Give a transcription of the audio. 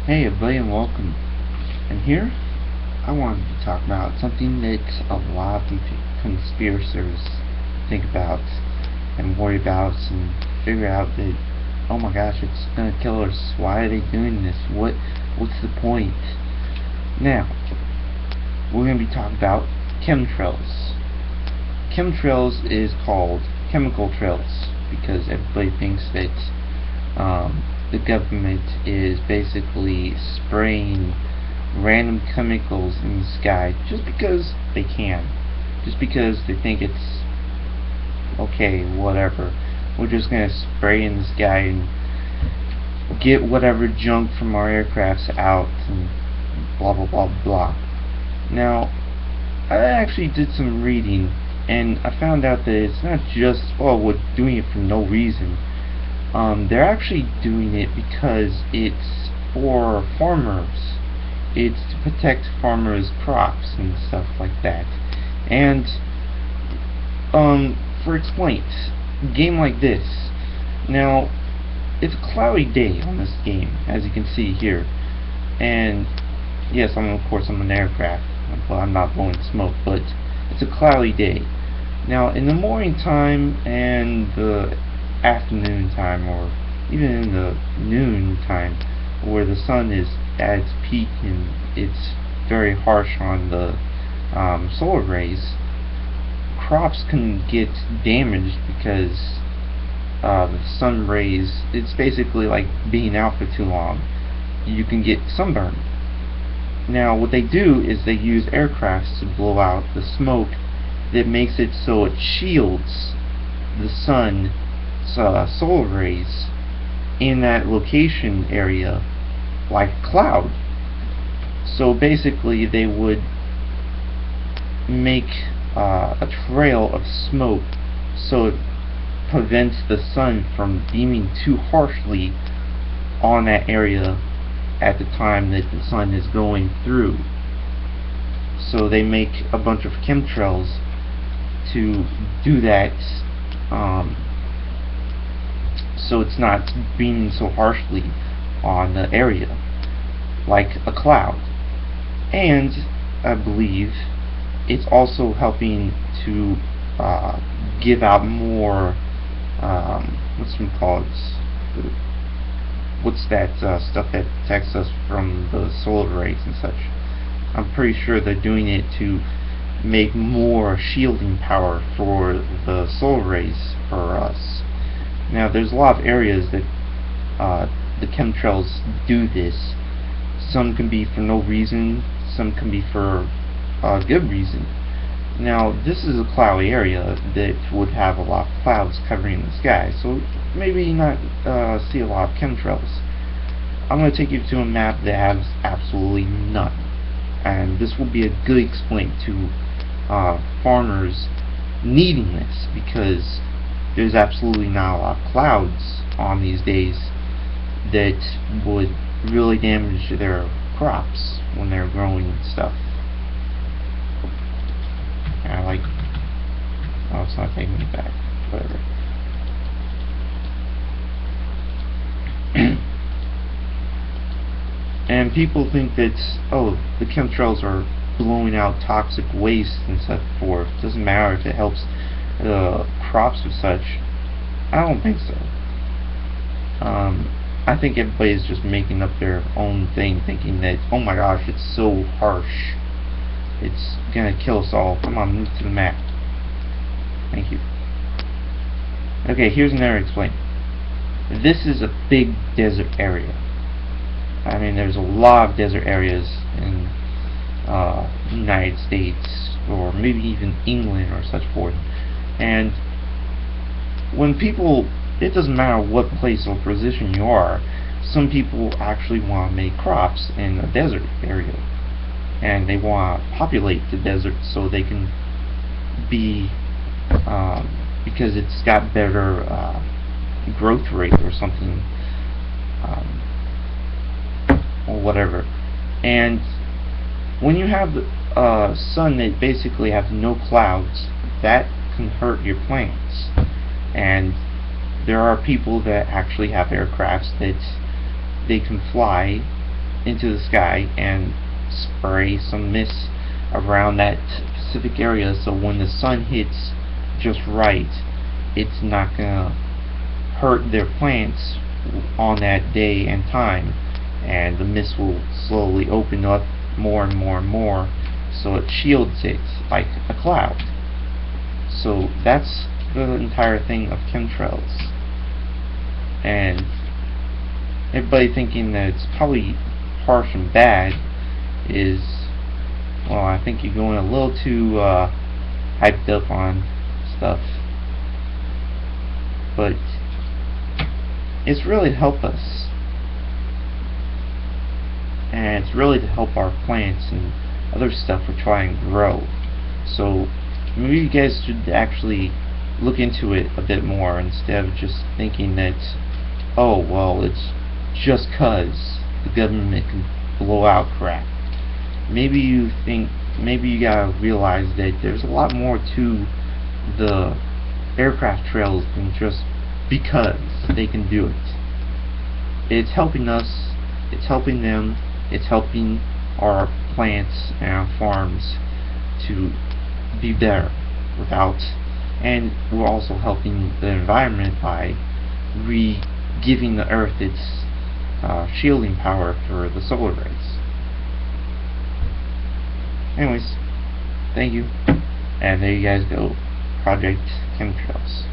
Hey everybody and welcome. And here I wanted to talk about something that a lot of conspirators think about and worry about and figure out that, oh my gosh, it's gonna kill us. Why are they doing this? What's the point? Now, we're gonna be talking about chemtrails. Chemtrails is called chemical trails because everybody thinks that the government is basically spraying random chemicals in the sky just because they can, just because they think it's okay, whatever. We're just gonna spray in the sky and get whatever junk from our aircrafts out and blah blah blah blah. Now, I actually did some reading and I found out that it's not just, oh, we're doing it for no reason. They're actually doing it because it's for farmers. It's to protect farmers' crops and stuff like that. And for explain, a game like this. Now, it's a cloudy day on this game, as you can see here. And yes, of course I'm an aircraft. Well, I'm not blowing smoke, but it's a cloudy day. Now, in the morning time and the afternoon time, or even in the noon time, where the sun is at its peak and it's very harsh on the solar rays, crops can get damaged because the sun rays, it's basically like being out for too long. You can get sunburn. Now what they do is they use aircrafts to blow out the smoke that makes it so it shields the sun solar rays in that location area like a cloud. So basically they would make a trail of smoke so it prevents the sun from beaming too harshly on that area at the time that the sun is going through. So they make a bunch of chemtrails to do that, so it's not beaming so harshly on the area like a cloud. And I believe it's also helping to give out more what's that stuff that protects us from the solar rays and such. I'm pretty sure they're doing it to make more shielding power for the solar rays for us. Now there's a lot of areas that the chemtrails do this. Some can be for no reason, some can be for a good reason. Now this is a cloudy area that would have a lot of clouds covering the sky, so maybe not see a lot of chemtrails. I'm going to take you to a map that has absolutely none, and this will be a good explain to farmers needing this, because there's absolutely not a lot of clouds on these days that would really damage their crops when they're growing stuff. And oh, it's not taking me back, whatever. And people think that, oh, the chemtrails are blowing out toxic waste and so forth. Doesn't matter if it helps crops or such. I don't think so. I think everybody's just making up their own thing, thinking that, oh my gosh, it's so harsh, it's gonna kill us all. Come on, move to the map. Thank you. Okay, here's another explain. This is a big desert area. I mean, there's a lot of desert areas in the United States, or maybe even England or such forth. And when people, it doesn't matter what place or position you are, some people actually want to make crops in a desert area, and they want to populate the desert so they can be, because it's got better growth rate or something, or whatever. And when you have sun that basically has no clouds, that can hurt your plants. And there are people that actually have aircrafts that they can fly into the sky and spray some mist around that specific area, so when the sun hits just right, it's not gonna hurt their plants on that day and time, and the mist will slowly open up more and more and more, so it shields it like a cloud. So that's the entire thing of chemtrails. And everybody thinking that it's probably harsh and bad is, well, I think you're going a little too hyped up on stuff. But it's really to help us, and it's really to help our plants and other stuff we're trying to grow. So maybe you guys should actually look into it a bit more, instead of just thinking that, oh well, it's just cause the government can blow out crap. Maybe you gotta realize that there's a lot more to the aircraft trails than just because they can do it. It's helping us, it's helping them, it's helping our plants and our farms to be better and we're also helping the environment by giving the earth its shielding power for the solar rays. Anyways, thank you, and there you guys go, Project ChemTrails.